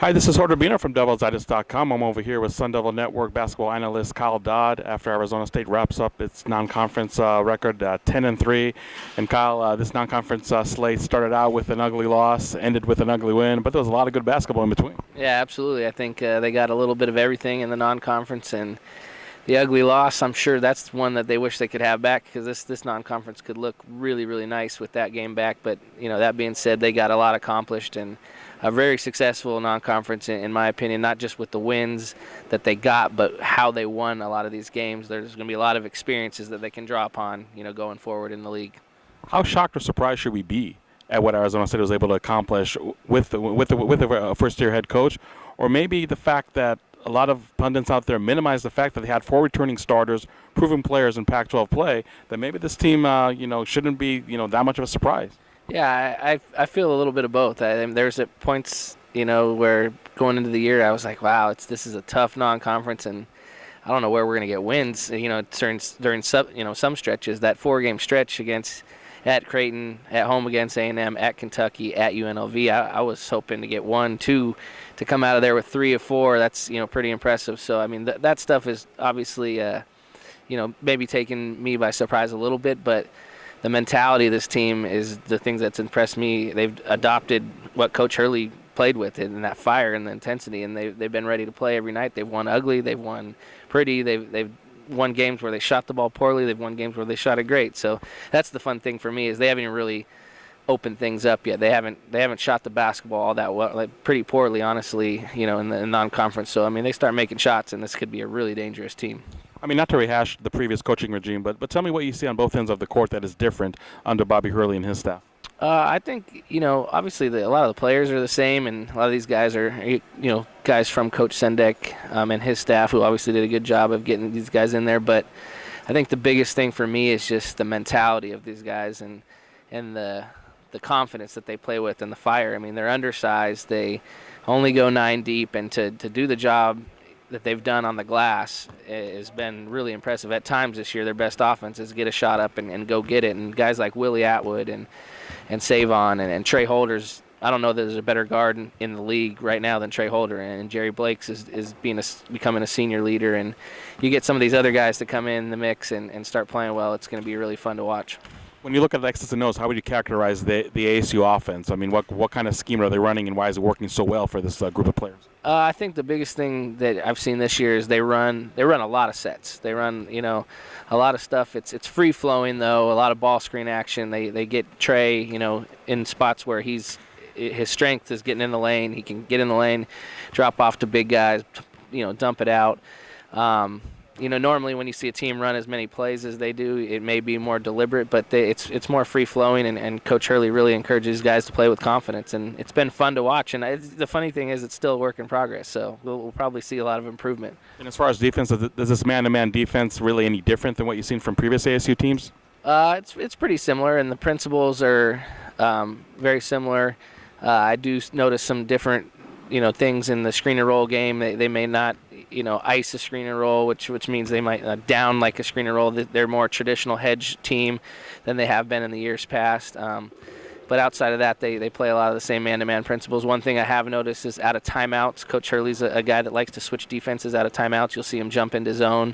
Hi, this is Horder Bino from DevilsDigest.com. I'm over here with Sun Devil Network basketball analyst Kyle Dodd after Arizona State wraps up its non-conference record 10-3. And Kyle, this non-conference slate started out with an ugly loss, ended with an ugly win, but there was a lot of good basketball in between. Yeah, absolutely. I think they got a little bit of everything in the non-conference, and the ugly loss, I'm sure that's one that they wish they could have back, because this non-conference could look really, really nice with that game back. But, that being said, they got a lot accomplished and a very successful non-conference, in my opinion, not just with the wins that they got, but how they won a lot of these games. There's going to be a lot of experiences that they can draw upon, going forward in the league. How shocked or surprised should we be at what Arizona State was able to accomplish with the first-year head coach, or maybe the fact that a lot of pundits out there minimize the fact that they had 4 returning starters, proven players in Pac-12 play, that maybe this team, shouldn't be, that much of a surprise? Yeah, I feel a little bit of both. There's at points, where going into the year I was like, wow, this is a tough non-conference, and I don't know where we're going to get wins. During some stretches, that 4-game stretch at Creighton, at home against A&M, at Kentucky, at UNLV, I was hoping to get 1, 2, to come out of there with 3 of 4. That's pretty impressive. So I mean that stuff is obviously maybe taking me by surprise a little bit, but the mentality of this team is the things that's impressed me. They've adopted what Coach Hurley played with, and that fire and the intensity, and they've been ready to play every night. They've won ugly, they've won pretty, they've won games where they shot the ball poorly, they've won games where they shot it great. So that's the fun thing for me, is they haven't even really opened things up yet. They haven't shot the basketball all that well, pretty poorly, honestly, in the non-conference. So I mean, they start making shots, and this could be a really dangerous team. I mean, not to rehash the previous coaching regime, but tell me what you see on both ends of the court that is different under Bobby Hurley and his staff. I think, obviously a lot of the players are the same, and a lot of these guys are, guys from Coach Sendek and his staff, who obviously did a good job of getting these guys in there. But I think the biggest thing for me is just the mentality of these guys and the confidence that they play with and the fire. I mean, they're undersized. They only go 9 deep, and to do the job that they've done on the glass has been really impressive. At times this year, their best offense is get a shot up and go get it. And guys like Willie Atwood and Savon and Trey Holder's, I don't know that there's a better guard in the league right now than Trey Holder. And Jerry Blake's is becoming a senior leader. And you get some of these other guys to come in the mix and start playing well, it's going to be really fun to watch. When you look at the X's and O's, how would you characterize the ASU offense? I mean, what kind of scheme are they running, and why is it working so well for this group of players? I think the biggest thing that I've seen this year is they run a lot of sets. They run, a lot of stuff. It's free flowing though. A lot of ball screen action. They get Trey, in spots where his strength is getting in the lane. He can get in the lane, drop off to big guys, dump it out. Normally when you see a team run as many plays as they do, it may be more deliberate, but it's more free-flowing, and Coach Hurley really encourages guys to play with confidence, and it's been fun to watch. And the funny thing is it's still a work in progress, so we'll probably see a lot of improvement. And as far as defense, is this man-to-man defense really any different than what you've seen from previous ASU teams? It's pretty similar, and the principles are very similar. I do notice some different things in the screen and roll game. They may not ice a screen and roll, which means they might down like a screen and roll. They're more traditional hedge team than they have been in the years past. But outside of that, they play a lot of the same man-to-man principles. One thing I have noticed is out of timeouts. Coach Hurley's a guy that likes to switch defenses out of timeouts. You'll see him jump into zone,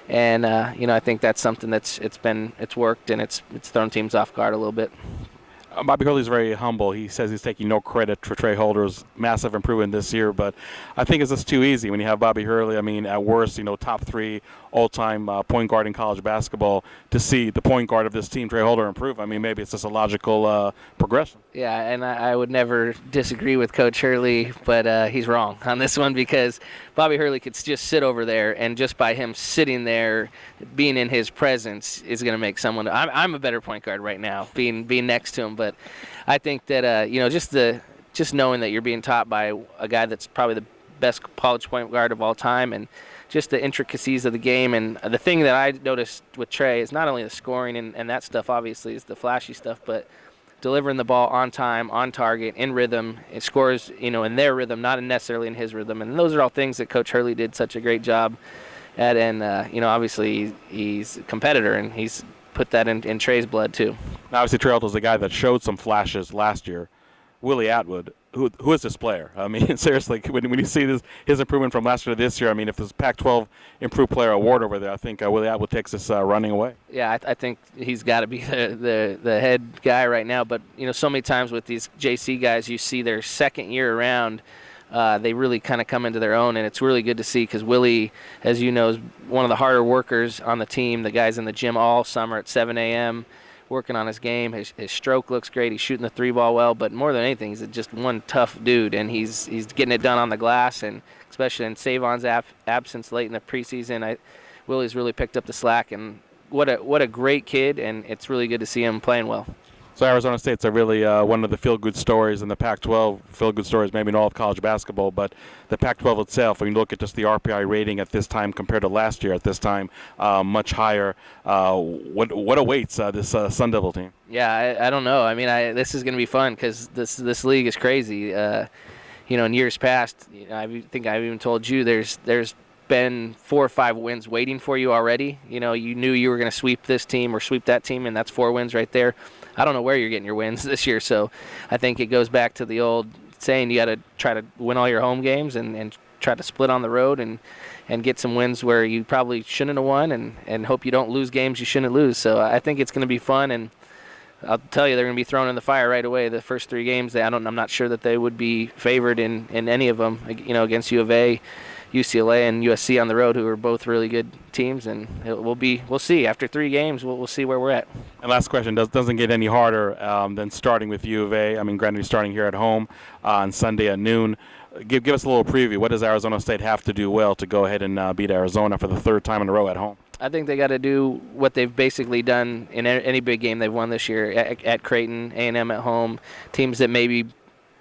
and I think that's something it's worked, and it's thrown teams off guard a little bit. Bobby Hurley's very humble. He says he's taking no credit for Trey Holder's massive improvement this year, but I think it's just too easy when you have Bobby Hurley. I mean, at worst, top 3 all-time point guard in college basketball, to see the point guard of this team, Trey Holder, improve. I mean, maybe it's just a logical progression. Yeah, and I would never disagree with Coach Hurley, but he's wrong on this one, because Bobby Hurley could just sit over there, and just by him sitting there, being in his presence, is going to make someone. I'm a better point guard right now, being next to him, but I think that just knowing that you're being taught by a guy that's probably the best college point guard of all time, and just the intricacies of the game. And the thing that I noticed with Trey is not only the scoring and that stuff, obviously, is the flashy stuff, but delivering the ball on time, on target, in rhythm. It scores, in their rhythm, not necessarily in his rhythm. And those are all things that Coach Hurley did such a great job at. And, obviously he's a competitor, and he's put that in Trey's blood too. Now, obviously, Trey Holder was the guy that showed some flashes last year. Willie Atwood, who is this player? I mean, seriously, when you see his improvement from last year to this year, I mean, if there's Pac-12 Improved Player Award over there, I think Willie Atwood takes this running away. Yeah, I think he's got to be the head guy right now. But so many times with these JC guys, you see their second year around, they really kind of come into their own, and it's really good to see because Willie, as you know, is one of the harder workers on the team. The guy's in the gym all summer at 7 a.m. working on his game. His stroke looks great. He's shooting the three ball well, but more than anything, he's just one tough dude, and he's getting it done on the glass, and especially in Savon's absence late in the preseason, Willie's really picked up the slack, and what a great kid, and it's really good to see him playing well. So Arizona State's a really one of the feel-good stories in the Pac-12. Feel-good stories maybe in all of college basketball, but the Pac-12 itself, when you look at just the RPI rating at this time compared to last year at this time, much higher. What awaits this Sun Devil team? Yeah, I don't know. I mean, this is going to be fun because this league is crazy. In years past, I think I've even told you there's been 4 or 5 wins waiting for you already. You knew you were going to sweep this team or sweep that team, and that's 4 wins right there. I don't know where you're getting your wins this year, so I think it goes back to the old saying you got to try to win all your home games and try to split on the road and get some wins where you probably shouldn't have won and hope you don't lose games you shouldn't lose. So I think it's going to be fun, and I'll tell you, they're going to be thrown in the fire right away. The first 3 games, I'm not sure that they would be favored in any of them, against U of A, UCLA, and USC on the road, who are both really good teams, and we'll see. After 3 games, we'll see where we're at. And last question, doesn't get any harder than starting with U of A. I mean, granted, you're starting here at home on Sunday at noon. Give us a little preview. What does Arizona State have to do well to go ahead and beat Arizona for the 3rd time in a row at home? I think they got to do what they've basically done in any big game they've won this year at Creighton, A&M at home, teams that maybe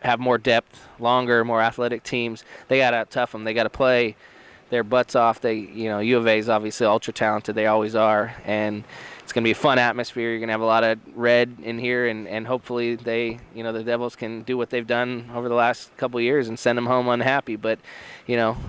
have more depth, longer, more athletic teams. They got to out-tough them. They got to play their butts off. U of A is obviously ultra talented. They always are, and it's going to be a fun atmosphere. You're going to have a lot of red in here, and hopefully the Devils can do what they've done over the last couple of years and send them home unhappy. But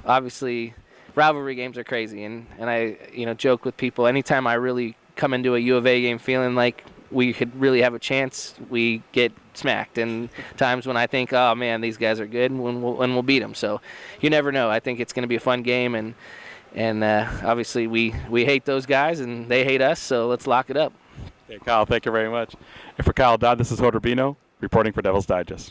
obviously, rivalry games are crazy, and I joke with people anytime I really come into a U of A game feeling like we could really have a chance, we get smacked. And times when I think, oh man, these guys are good, when we'll beat them. So you never know. I think it's going to be a fun game, and obviously we hate those guys and they hate us. So let's lock it up. Okay, Kyle, thank you very much. And for Kyle Dodd, this is Hodor Bino reporting for Devil's Digest.